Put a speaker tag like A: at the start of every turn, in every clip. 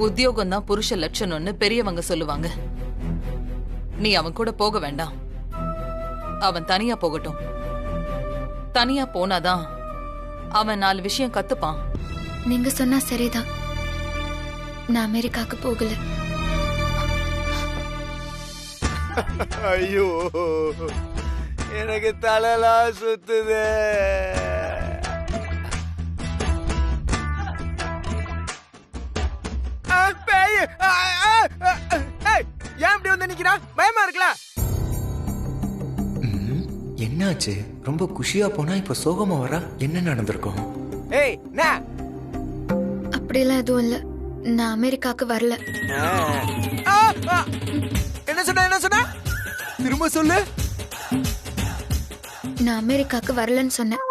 A: உத்தியோகம் தான் புருஷ லட்சணம்னு பெரியவங்க சொல்லுவாங்க. நீ அவன் கூட போக வேண்டாம். அவன் தனியா போகட்டும். தனியா போனாதான் அவன் 4 விஷயம் கத்துப்பான்.
B: நீங்க சொன்னா சரிதான். நான் அமெரிக்காக்கு போகல.
C: ஐயோ, எனக்கு தலைலாம் சுத்துது. ஏன் இப்படி வந்து நிக்கிறா? பயமா இருக்குல்ல?
D: என்னாச்சு? ரொம்ப குஷியா போனா இப்ப சோகமா வரா. என்ன நடந்திருக்கும்?
C: ஏய்,
B: அப்படிலாம் எதுவும் இல்ல. நான் அமெரிக்காக்கு வரல.
C: என்ன சொன்ன? திரும்ப சொல்லு.
B: நான் அமெரிக்காக்கு வரலன்னு சொன்னேன்.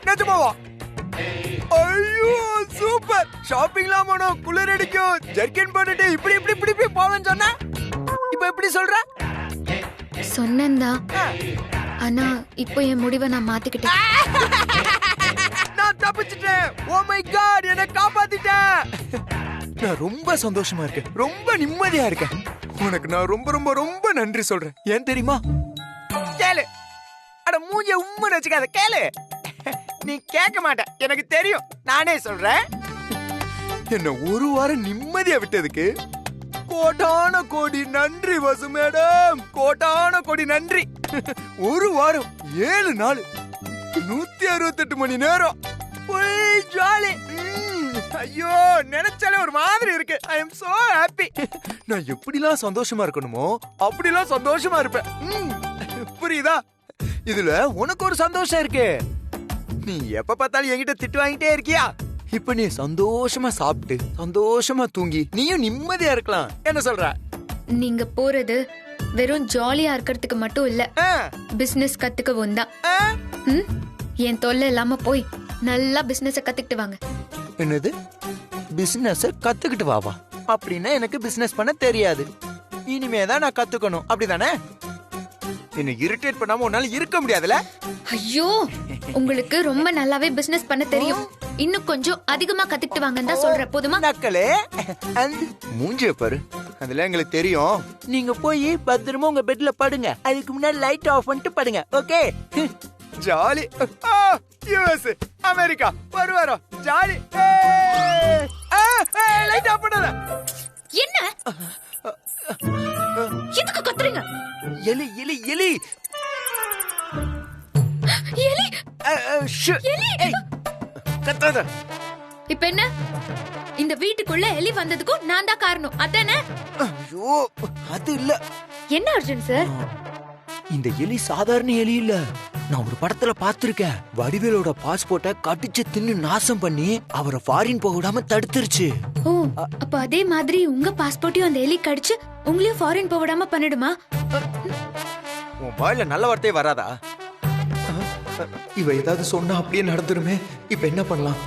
C: நிஜமாவா? ஐயோ, சூப்பர். ஷாப்பிங்லாம் போனோம், குளிர் அடிக்கும், ஜர்க்கின் போட்டுட்டு இப்படி போவேன்னு சொன்ன. இப்ப எப்படி சொல்ற?
B: சொன்னேன்தான். ஆனா இப்போ என் முடிவை நான் மாத்திக்கிட்டேன்.
C: நான் தப்பிச்சிட்டேன். ஓ மை காட், என்ன காப்பாத்திட்டேன். நான் ரொம்ப சந்தோஷமா இருக்கேன். ரொம்ப நிம்மதியா இருக்கேன். உனக்கு நான் ரொம்ப ரொம்ப ரொம்ப நன்றி சொல்றேன். ஏன் தெரியுமா? கேளு. அட மூஞ்சிய உம்முன்னு வச்சுக்காத, கேளு. நீ கேட்க மாட்ட, எனக்கு தெரியும். நானே சொல்றேன். என்ன ஒரு வாரம் நிம்மதியா விட்டதுக்கு கோடான கோடி நன்றி வசு மேடம். கோடான கோடி நன்றி. ஒரு வாரம் 7 நாள் 168 மணி நேரம் ஜாலி. ஐயோ, நினைச்சாலே ஒரு மாதிரி இருக்கு. I am so happy. நான் எப்படிலாம் சந்தோஷமா இருக்கணுமோ அப்படிலாம் சந்தோஷமா இருப்பேன். புரியுதா? இதுல உனக்கு ஒரு சந்தோஷம் இருக்கு. நீ எப்ப பார்த்தாலும் என்கிட்ட திட்டு வாங்கிட்டே இருக்கியா? இப்ப நீ சந்தோஷமா சாப்பிட்டு சந்தோஷமா தூங்கி நீயும் நிம்மதியா இருக்கலாம். என்ன சொல்ற?
B: நீங்க போறது வெறும் ஜாலியா இருக்கிறதுக்கு மட்டும் இல்ல, பிசினஸ் கத்துக்கவும் தான். என் தொல்லை இல்லாம போய் நல்லா பிசினஸ் கத்துக்கிட்டு வாங்க.
C: என்னது? பிசினஸ் கத்துக்கிட்டு வாவா? அப்படின்னா எனக்கு பிசினஸ் பண்ண தெரியாது. இனிமேதான் நான் கத்துக்கணும், அப்படிதானே? என்ன இரிட்டேட் பண்ணாம உன்னால இருக்க முடியாதுல?
B: ஐயோ, உங்களுக்கு ரொம்ப நல்லாவே பிசினஸ் பண்ண தெரியும். இன்னும் கொஞ்சம் அதிகமா கத்துக்கிட்டு வாங்கன்னு தான் சொல்ற. போதுமா?
C: நக்கலே, மூஞ்சிய பாரு. அதுல எங்களுக்கு தெரியும். நீங்க போய் பத்திரமா உங்க பெட்ல படுங்க. அதுக்கு முன்னாடி லைட் ஆஃப் பண்ணிட்டு படுங்க. ஓகே? ஜாலி. யுஎஸ், அமெரிக்கா வருவாரோ ஜாலி. லைட் ஆஃப் பண்ணாத.
B: என்ன? எதுக்கு கத்துறீங்க?
C: எலி எலி எலி
B: எலி.
C: எலி கத்தாத.
B: இப்ப என்ன? இந்த வீட்டுக்குள்ள எலி வந்ததுக்கும் நான் தான் காரணம், அதானே?
C: ஐயோ, அது இல்ல.
B: என்ன அர்ஜுன் சார்?
C: இந்த எலி சாதாரண எலி இல்ல. நான் ஒரு படத்துல பாத்திருக்கேன். வடிவேலோட பாஸ்போர்ட்டை கடிச்சு தின்னு நாசம் பண்ணி அவரை ஃபாரின் போக விடாம தடுத்துருச்சு.
B: ஓ, அப்ப அதே மாதிரி உங்க பாஸ்போர்ட்டையும் அந்த எலி கடிச்சு உங்களையும் ஃபாரின் போக விடாம பண்ணிடுமா?
C: உன் வாயில நல்ல வார்த்தையே வராதா?
D: இவ ஏதாவது சொன்னா அப்படியே நடந்துருமே. இப்ப என்ன பண்ணலாம்?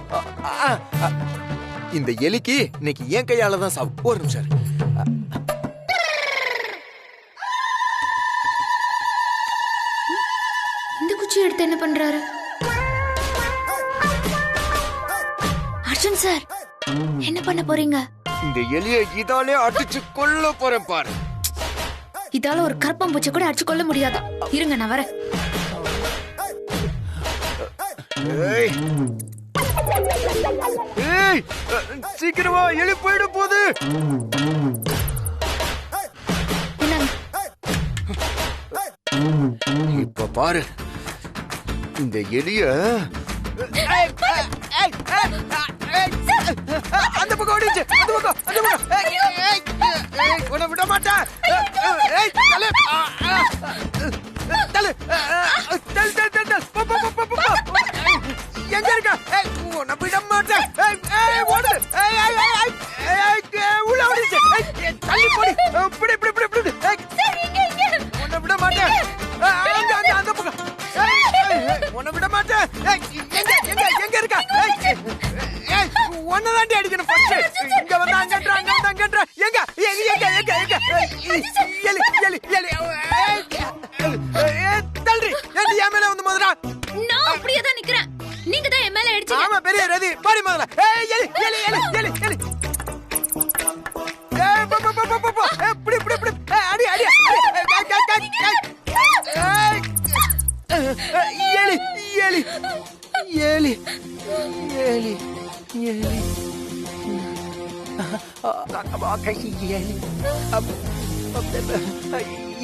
C: இந்த எலிக்கு இன்னைக்கு என் கையால தான் சாவு. ஒரு நிமிஷம்.
B: இந்த குச்சி எடுத்து என்ன பண்றாரு அர்ஜுன் சார்? என்ன பண்ண போறீங்க?
C: இந்த எலியை இதாலே அடிச்சு கொல்ல போறேன் பாரு.
B: இதால ஒரு கற்பம்பூச்சி கூட அடிச்சு கொள்ள முடியாது. இருங்க, நான் வரேன்.
C: சீக்கிரமா, எலி போயிட போகுது. இப்ப பாரு இந்த எலிய. அந்த பக்கம் ஓடிச்சு. அந்த பக்கம், அந்த பக்கம். உன்னை விட மாட்டேன். எங்க இருக்க? உன்னை விட மாட்டேன். ஓடுது. உள்ள ஓடிச்சு. தள்ளி போடி. இப்படி இப்படி இப்படி உன்னை விட மாட்டேன். அந்த பக்கம் உன்னை விட மாட்டேன். எங்க இருக்க? ஒன்னதாண்டி அடிக்கணும். இங்க வந்தா அங்கன்ற, அங்க வந்தா அங்கன்ற. எங்க எங்க எங்க எங்க எலி எலி எலி தள்ளி என் மேல வந்து மோதுறா.
B: நான் அப்படியே தான் நிக்கிறேன். நீங்க தான் என் மேல அடிச்சீங்க.
C: ஆமா, பெரிய ரதி பாடி மோதுறா. எலி எலி எலி எலி எலி எலி எலி எலி எலி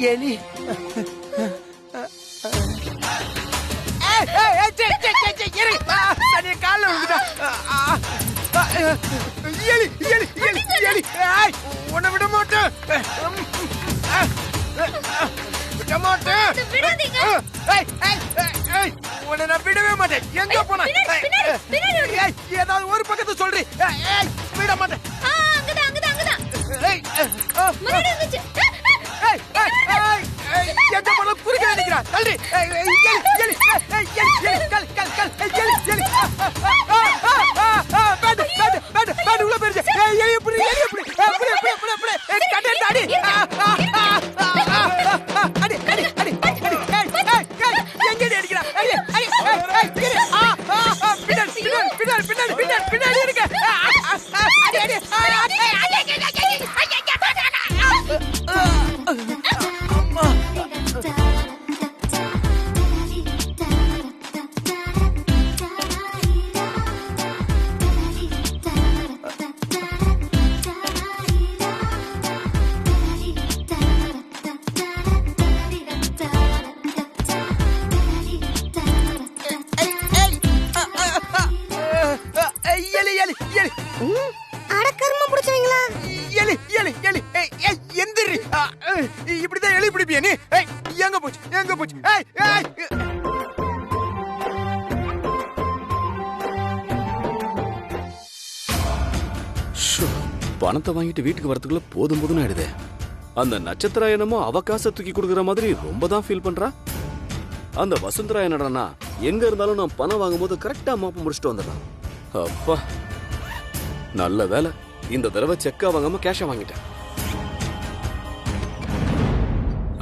C: எலி கால எலி எலி எலி எலி உன்னை விட மாட்டேன் விட மாட்டேன் உன்னை நான் விடவே மாட்டேன் எங்க போன ஏதாவது ஒரு பக்கத்தை சொல்றி விட மாட்டேன் எங்க போன குறுக்க நினைக்கிறான் தள்ளி உள்ள போயிருச்சு எலி எப்படி எலி எப்படி அடி அடி அடி அடி எங்கடி அடிக்கிறா பின்னாடி இருக்க இப்படிதான் எலி பிடிப்பிய நீ எங்க போச்சு எங்க போச்சு
E: பணத்தை வாங்கிட்டு வீட்டுக்கு வரதுக்குள்ள போதும் போதும்னு ஆயிடுதே. அந்த நட்சத்திரா என்னமோ அவ காசை தூக்கி கொடுக்குற மாதிரி ரொம்ப தான் ஃபீல் பண்றா. அந்த வசுந்தரா என்னடானா எங்க இருந்தாலும் நான் பணம் வாங்கும்போது கரெக்டா மாப்ப முடிச்சுட்டு வந்துடுறான். அப்பா நல்ல வேலை, இந்த தடவை செக்கா வாங்காம கேஷா வாங்கிட்டேன்.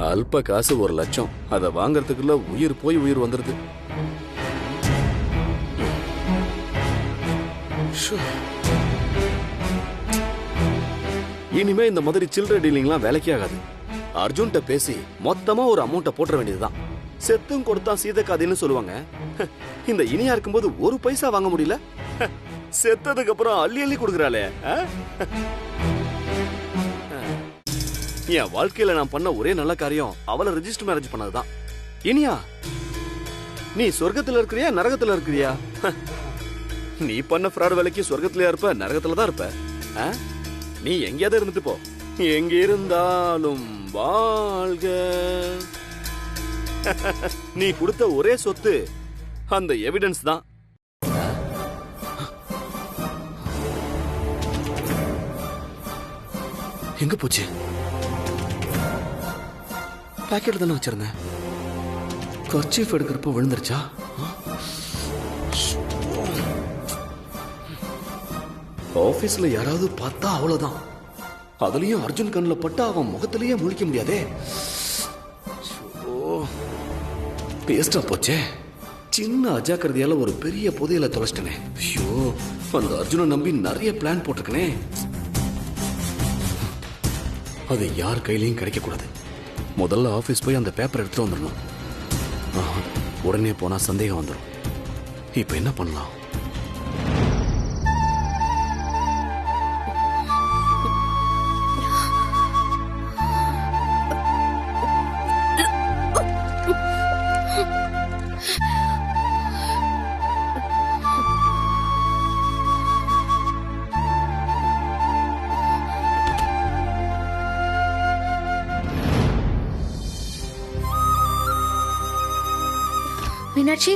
E: அல்ப காசு 1 லட்சம், அதை வாங்கறதுக்குள்ள உயிர் போய் உயிர் வந்துருது. இனிமே இந்த மாதிரி சில்லறை டீலிங்லாம் வேலைக்கே ஆகாது. அர்ஜுன்ட்ட பேசி மொத்தமா ஒரு அமௌண்ட்டை போட்டுற வேண்டியதுதான். செத்தும் கொடுத்தா சீதக்காதின்னு சொல்லுவாங்க. இந்த இனியா இருக்கும்போது 1 பைசா வாங்க முடியல, செத்ததுக்கு அப்புறம் அள்ளி அள்ளி கொடுக்குறாளே. என் வாழ்க்கையில நான் பண்ண ஒரே நல்ல காரியம் அவளை ரெஜிஸ்டர் மேரேஜ் பண்ணதுதான். இனியா, நீ சொர்க்கத்துல இருக்கிறியா நரகத்துல இருக்கிறியா? நீ பண்ண ஃப்ராட் வேலைக்கு சொர்க்கத்திலயா இருப்ப நரகத்துல தான் இருப்ப. நீ எங்கேயாவது இருந்துட்டு போ, எங்க இருந்தாலும் வாழ்க. நீ கொடுத்த ஒரே சொத்து அந்த எவிடன்ஸ் தான். எங்க போச்சு? பாக்கெட் தானே வச்சிருந்தேன். கர்ச்சீஃப் எடுக்கிறப்ப விழுந்துருச்சா? ஆபீஸ்ல யாராவது பார்த்தா அவ்வளவுதான். அதுலயும் அர்ஜுன் கண்ணில் பட்டா அவன் முகத்திலேயே முழிக்க முடியாதே. பேஸ்டா போச்சே. சின்ன அஜாக்கிரதையால ஒரு பெரிய புதையல தொலைச்சிட்டனே. ஐயோ, அந்த அர்ஜுனை நம்பி நிறைய பிளான் போட்டிருக்கனே. அது யார் கையிலையும் கிடைக்க கூடாது. முதல்ல ஆபீஸ் போய் அந்த பேப்பர் எடுத்துட்டு வந்துடணும். உடனே போனா சந்தேகம் வந்துடும். இப்ப என்ன பண்ணலாம்?
B: மீனாட்சி,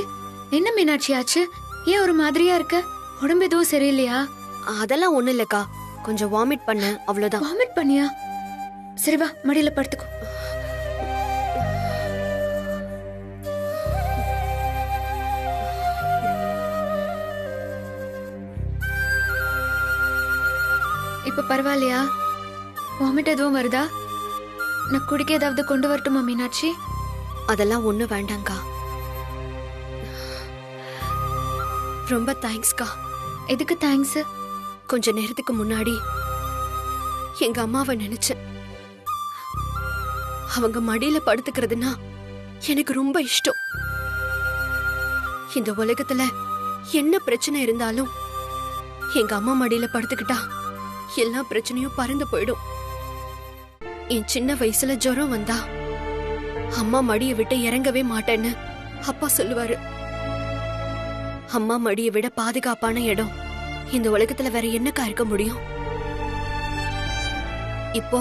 B: என்ன மீனாட்சி ஆச்சு? ஏன் ஒரு மாதிரியா இருக்க? உடம்பு எதுவும் சரியில்லையா?
F: அதெல்லாம் ஒண்ணு இல்லக்கா, கொஞ்சம் வாமிட் பண்ண, அவ்வளவுதான்.
B: வாமிட் பண்ணியா? சரி வா, மடியில படுத்துக்கோ. இப்ப பரவாயில்லையா? வாமிட் எதுவும் வருதா? நான் குடிக்க ஏதாவது கொண்டு வரட்டுமா மீனாட்சி?
F: அதெல்லாம் ஒண்ணு வேண்டாங்கா. ரொம்ப தேங்க்ஸ்கா.
B: எதுக்கு தேங்க்ஸ்?
F: கொஞ்ச நேரத்துக்கு முன்னாடி எங்க அம்மாவை நினைச்சேன். அவங்க மடியில படுத்துக்கிறதுனா எனக்கு ரொம்ப இஷ்டம். இந்த உலகத்துல என்ன பிரச்சனை இருந்தாலும் எங்க அம்மா மடியில படுத்துக்கிட்டா எல்லா பிரச்சனையும் பறந்து போயிடும். என் சின்ன வயசுல ஜுரம் வந்தா அம்மா மடியை விட்டு இறங்கவே மாட்டேன்னு அப்பா சொல்லுவாரு. அம்மா மடியை விட பாதுகாப்பான இடம் இந்த உலகத்துல வேற என்னக்கா இருக்க முடியும்? இப்போ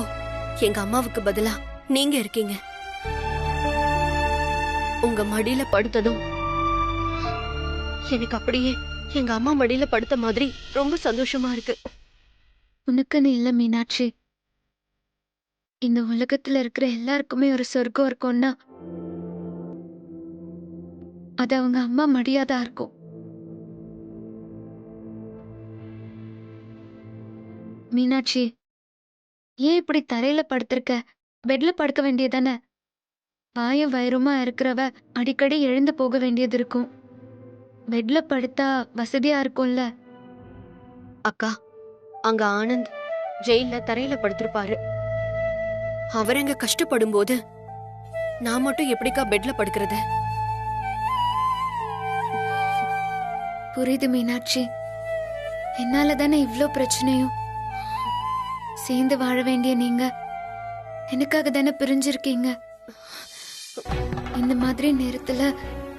F: எங்க அம்மாவுக்கு பதிலா நீங்க இருக்கீங்க. உங்க மடியில படுத்ததும் எனக்கு அப்படியே எங்க அம்மா மடியில படுத்த மாதிரி ரொம்ப சந்தோஷமா இருக்கு.
B: உனக்குன்னு இல்ல மீனாட்சி, இந்த உலகத்துல இருக்கிற எல்லாருக்குமே ஒரு சொர்க்கம் இருக்கும்னா அது அவங்க அம்மா மடியாதான் இருக்கும். மீனாட்சி, ஏன் இப்படி தரையில படுத்திருக்க? பெட்ல படுக்க வேண்டியதானே? வாயும் வயிறுமா இருக்கிறவ அடிக்கடி எழுந்து போக வேண்டியது இருக்கும். பெட்ல படுத்தா வசதியா இருக்கும்ல.
F: அக்கா, அங்க ஆனந்த் ஜெயில தரையில படுத்திருப்பாரு. அவர் அங்க கஷ்டப்படும் போது நான் மட்டும் எப்படிக்கா பெட்ல படுக்கிறது?
B: புரியுது மீனாட்சி, என்னால தானே இவ்ளோ பிரச்சனையும். சேர்ந்து வாழ வேண்டிய நீங்க எனக்காக தானே பிரிஞ்சிருக்கீங்க. இந்த மாதிரி நேரத்துல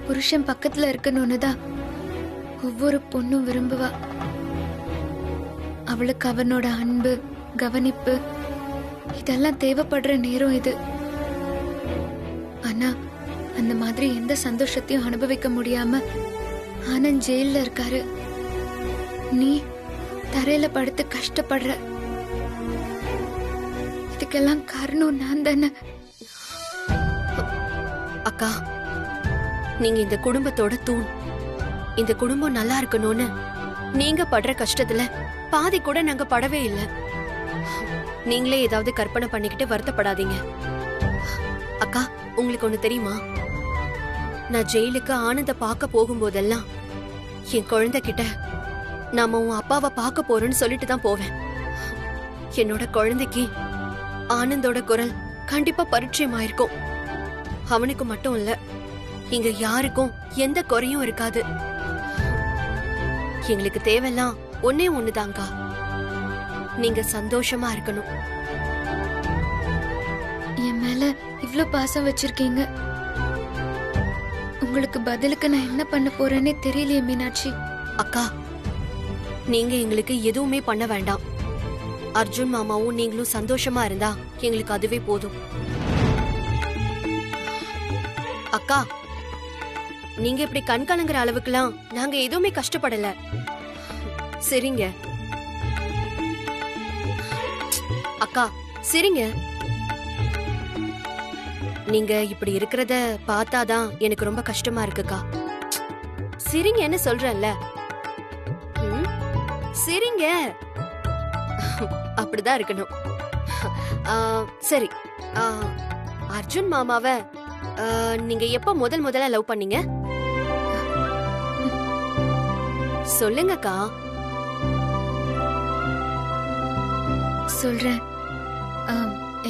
B: புருஷன் பக்கத்துல இருக்கணும்னு தான் ஒவ்வொரு பொண்ணும் விரும்புவா. அவளுக்கு அவனோட அன்பு, கவனிப்பு இதெல்லாம் தேவைப்படுற நேரம் இது. ஆனா அந்த மாதிரி எந்த சந்தோஷத்தையும் அனுபவிக்க முடியாம ஆனந்த் ஜெயில்ல இருக்காரு. நீ தரையில படுத்து கஷ்டப்படுற. இதுக்கெல்லாம் காரணம் நான் தானே.
F: அக்கா, நீங்க இந்த குடும்பத்தோட தூண். இந்த குடும்பம் நல்லா இருக்கணும்னு நீங்க படுற கஷ்டத்துல பாதி கூட நாங்க படவே இல்ல. நீங்களே ஏதாவது கற்பனை பண்ணிக்கிட்டு வருத்தப்படாதீங்க. அக்கா, உங்களுக்கு ஒண்ணு தெரியுமா? நான் ஜெயிலுக்கு ஆனந்த பார்க்க போகும்போதெல்லாம் என் குழந்தைகிட்ட நாம உன் அப்பாவை பார்க்க போறோம்னு சொல்லிட்டு தான் போவேன். என்னோட குழந்தைக்கு ஆனந்தோட குரல் கண்டிப்பா பரிச்சயமாயிருக்கும். அவனுக்கு மட்டும் இல்ல, இங்க யாருக்கும் எந்த குறையும் இருக்காது. எங்களுக்கு தேவையெல்லாம் ஒன்னே ஒண்ணுதாங்கா, நீங்க சந்தோஷமா இருக்கணும்.
B: என் மேல இவ்ளோ பாசம் வச்சிருக்கீங்க. உங்களுக்கு பதிலுக்கு நான் என்ன பண்ண போறேன்னே தெரியலையே மீனாட்சி.
F: அக்கா, நீங்க எங்களுக்கு எதுவுமே பண்ண வேண்டாம். அர்ஜுன் மாமாவும் நீங்களும் சந்தோஷமா இருந்தா எங்களுக்கு அதுவே போதும். அக்கா, நீங்க இப்படி கண் கலங்குற அளவுக்குலாம் நாங்க எதுவுமே கஷ்டப்படல. சரிங்க அக்கா, சரிங்க. நீங்க இப்படி இருக்கிறத பார்த்தாதான் எனக்கு ரொம்ப கஷ்டமா இருக்குக்கா. சரிங்க, என்ன சொல்றேன்ல. சரிங்க, அப்படிதான் இருக்கணும். சரி, அர்ஜுன் மாமாவை நீங்க எப்ப முதல்ல லவ் பண்ணீங்க? சொல்லுங்கக்கா.
B: சொல்றேன்.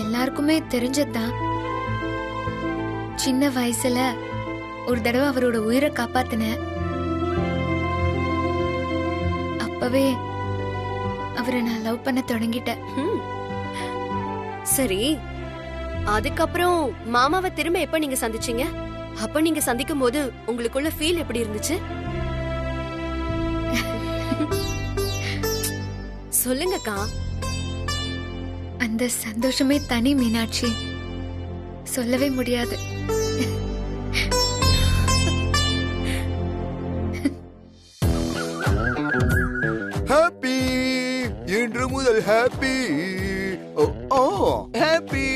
B: எல்லாருக்குமே தெரிஞ்சதுதான். சின்ன வயசுல ஒரு தடவை அவரோட உயிரை காப்பாத்தினேன். அப்பவே அவரை நான் லவ் பண்ண தொடங்கிட்டேன்.
F: சரி, அதுக்கப்புறம் மாமாவை திரும்ப எப்ப நீங்க சந்திச்சீங்க? அப்ப நீங்க சந்திக்கும் போது உங்களுக்குள்ள ஃபீல் எப்படி இருந்துச்சு? சொல்லுங்கக்கா.
B: அந்த சந்தோஷமே தனி மீனாட்சி, சொல்லவே முடியாது.
C: ஹாப்பி, இன்று முதல் ஹாப்பி. ஓ ஹாப்பி,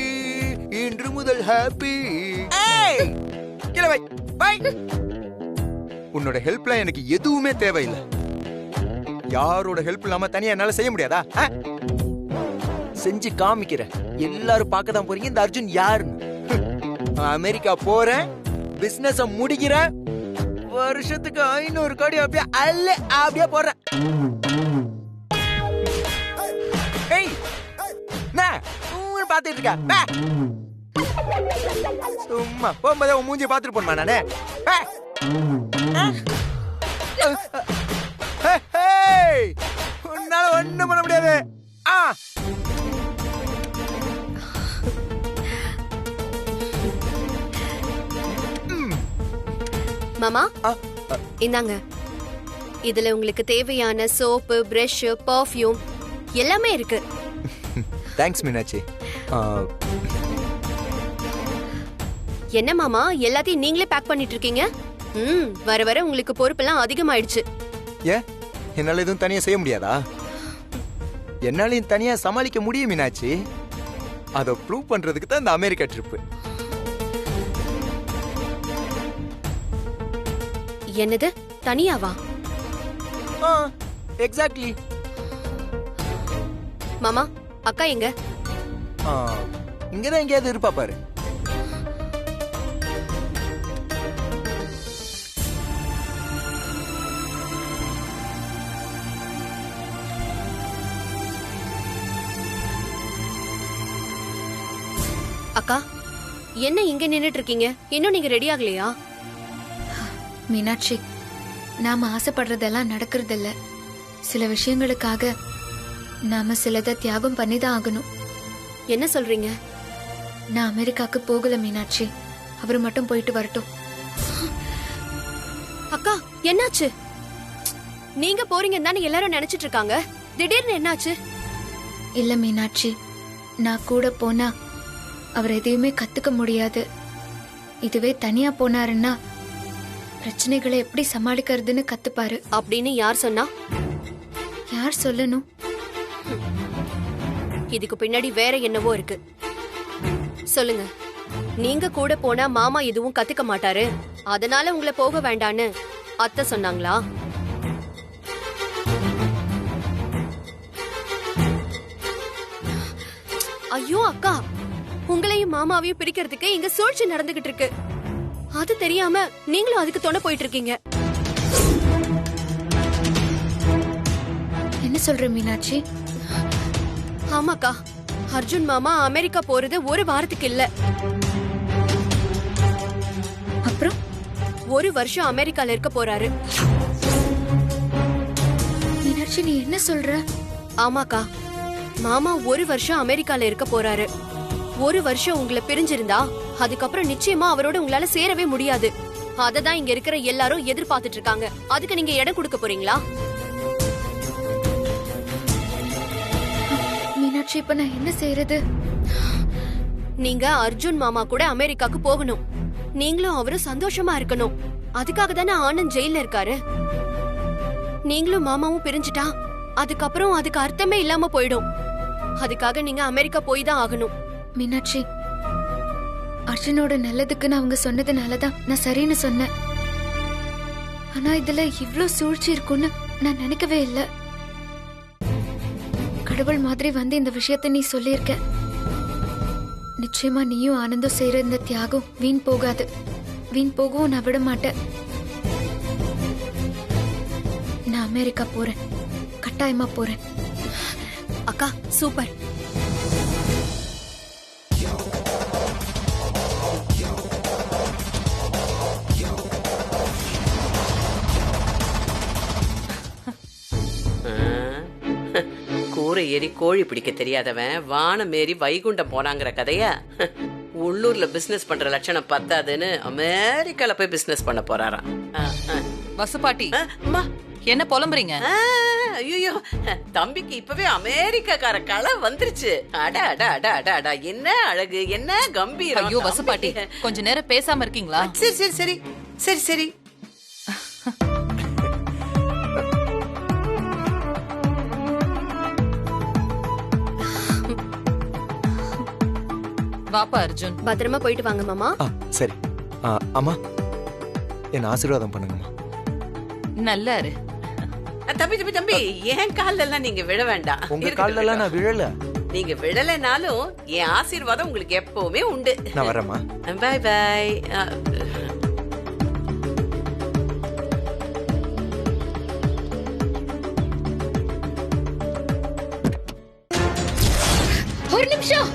C: இன்று முதல் ஹாப்பி. கீழே வை, வை. உன்னோட ஹெல்ப்ல எனக்கு எதுவுமே தேவையில்லை. யாரோட ஹெல்ப் இல்லாம தனியா என்னால செய்ய முடியாதா? செஞ்சு காமிக்கிற. எல்லாரும் பார்க்க தான் போறீங்க இந்த அர்ஜுன் யாருன்னு. அமெரிக்கா போறேன், பிசினஸ் முடிக்கிறேன், வருஷத்துக்கு 500 கோடி அப்படியே அப்படியே போறேன். பாத்துட்டு இருக்க சும்மா போகும்போதே உன் மூஞ்சியை பாத்துட்டு போனமா நானே. உன்னால ஒண்ணும் பண்ண முடியாது.
F: மாமா இந்தாங்க. இதுல உங்களுக்கு தேவையான சோப்பு, பிரஷ், பர்ஃப்யூம் எல்லாமே இருக்கு.
C: தேங்க்ஸ் மீனாட்சி.
F: என்ன மாமா எல்லாத்தையும் நீங்களே பேக் பண்ணிட்டு இருக்கீங்க? வர வர உங்களுக்கு பொறுப்பெல்லாம் அதிகமாயிடுச்சு.
C: ஏன் என்னால எதுவும் தனியா செய்ய முடியாதா? என்னாலையும் தனியா சமாளிக்க முடியும் மீனாட்சி. அதை ப்ரூவ் பண்றதுக்கு தான் இந்த அமெரிக்கா ட்ரிப்பு.
F: என்னது தனியாவா?
C: எக்ஸாக்ட்லி.
F: மாமா அக்கா எங்க?
C: இங்கதான் எங்கேயாவது இருப்பா பாரு.
F: அக்கா என்ன இங்க நின்னுட்டு இருக்கீங்க? இன்னும் நீங்க ரெடி ஆகலையா?
B: மீனாட்சி, நாம ஆசைப்படுறதெல்லாம் நடக்கிறதில்ல. சில விஷயங்களுக்காக நாம சிலதை தியாகம் பண்ணிதான் ஆகணும்.
F: என்ன சொல்றீங்க?
B: நான் அமெரிக்காக்கு போகல மீனாட்சி. அவரு மட்டும் போயிட்டு வரட்டும்.
F: அக்கா என்னாச்சு? நீங்க போறீங்கன்னு தானே எல்லாரும் நினைச்சிட்டு இருக்காங்க. திடீர்னு என்னாச்சு?
B: இல்ல மீனாட்சி, நான் கூட போனா அவர் எதையுமே கத்துக்க முடியாது. இதுவே தனியா போனாருன்னா பிரச்சனைகளை எப்படி சமாளிக்கிறதுன்னு கத்துப்பாரு.
F: அப்படின்னு யார் சொன்னா?
B: யார் சொல்லணும்?
F: இதுக்கு பின்னாடி வேற என்னவோ இருக்கு. சொல்லுங்க. நீங்க கூட போனா மாமா எதுவும் கத்துக்க மாட்டாரு, அதனால உங்களை போக வேண்டான்னு அத்தை சொன்னாங்களா? ஐயோ அக்கா, உங்களையும் மாமாவையும் பிரிக்கிறதுக்கு இங்க சூழ்ச்சி நடந்துகிட்டு இருக்கு. அது தெரியாம நீங்களும் அதுக்கு தொண போயிட்டு இருக்கீங்க.
B: என்ன சொல்ற மீனாட்சி?
F: ஆமாக்கா, அர்ஜுன் மாமா அமெரிக்கா போறது ஒரு வாரத்துக்கு இல்ல.
B: அப்புறம்
F: 1 வருஷம் அமெரிக்கால இருக்க போறாரு.
B: மீனாட்சி நீ என்ன சொல்ற?
F: ஆமாக்கா, மாமா 1 வருஷம் அமெரிக்கால இருக்க போறாரு. 1 வருஷம் உங்களை பிரிஞ்சிருந்தா அதுக்கப்புறம் நிச்சயமா அவரோட உங்களால சேரவே முடியாது. அததான் இங்க இருக்கிற எல்லாரும் எதிர்பார்த்துட்டு இருக்காங்க. அதுக்கு நீங்க இடம் கொடுக்க போறீங்களா?
B: மீனாட்சி, இப்ப நான் என்ன செய்யறது?
F: நீங்க அர்ஜுன் மாமா கூட அமெரிக்காக்கு போகணும். நீங்களும் அவரும் சந்தோஷமா இருக்கணும். அதுக்காக தானே ஆனந்த் ஜெயில இருக்காரு. நீங்களும் மாமாவும் பிரிஞ்சுட்டா அதுக்கப்புறம் அதுக்கு அர்த்தமே இல்லாம போயிடும். அதுக்காக நீங்க அமெரிக்கா போய் தான் ஆகணும்.
B: மீனாட்சி, அர்ஜுனோட நல்லதுக்குன்னு அவங்க சொன்னதுனாலதான் நான் சரின்னு சொன்னேன். ஆனா இதுல இவ்ளோ சூழ்ச்சி இருக்குன்னு நான் நினைக்கவே இல்லை. கடவுள் மாதிரி வந்து இந்த விஷயத்த நீ சொல்லியிருக்க. நிச்சயமா நீயும் ஆனந்தும் செய்யற இந்த தியாகம் வீண் போகாது. வீண் போகவும் நான் விட மாட்டேன். நான் அமெரிக்கா போறேன், கட்டாயமா போறேன்.
F: அக்கா சூப்பர்.
G: கூரை ஏறி கோழி பிடிக்க தெரியாதவன் வானம் ஏறி வைகுண்டம் போனாங்கிற கதைய உள்ளூர்ல பிசினஸ் பண்ற லட்சணம் பத்தாதுன்னு அமெரிக்கால போய் பிசினஸ் பண்ண போறாராம்.
A: வசுபாட்டி,
G: அம்மா,
A: என்ன புலம்புறீங்க?
G: ஐயோ, தம்பிக்கு இப்பவே அமெரிக்காக்கார கலை வந்துருச்சு. அட அட அட அட அட, என்ன அழகு, என்ன கம்பீரம்.
A: ஐயோ வசுபாட்டி, கொஞ்ச நேரம் பேசாம இருக்கீங்களா?
G: சரி சரி சரி சரி சரி.
A: வாப்பா அர்ஜுன்.
F: பத்திரமா போயிட்டு வாங்க மாமா.
C: சரி. அம்மா, என்ன ஆசீர்வாதம் பண்ணுங்கம்மா.
A: நல்லா இரு.
G: தம்பி தம்பி தம்பி, என் கால்ல எல்லாம் நீங்க விழ வேண்டாம்.
C: உங்க கால்ல எல்லாம் நான் விழல.
G: நீங்க விழலைனாலும் என் ஆசீர்வாதம் உங்களுக்கு எப்பவுமே உண்டு.
C: நான் வரேம்மா.
G: Bye bye.
B: ஒரு நிமிஷம்.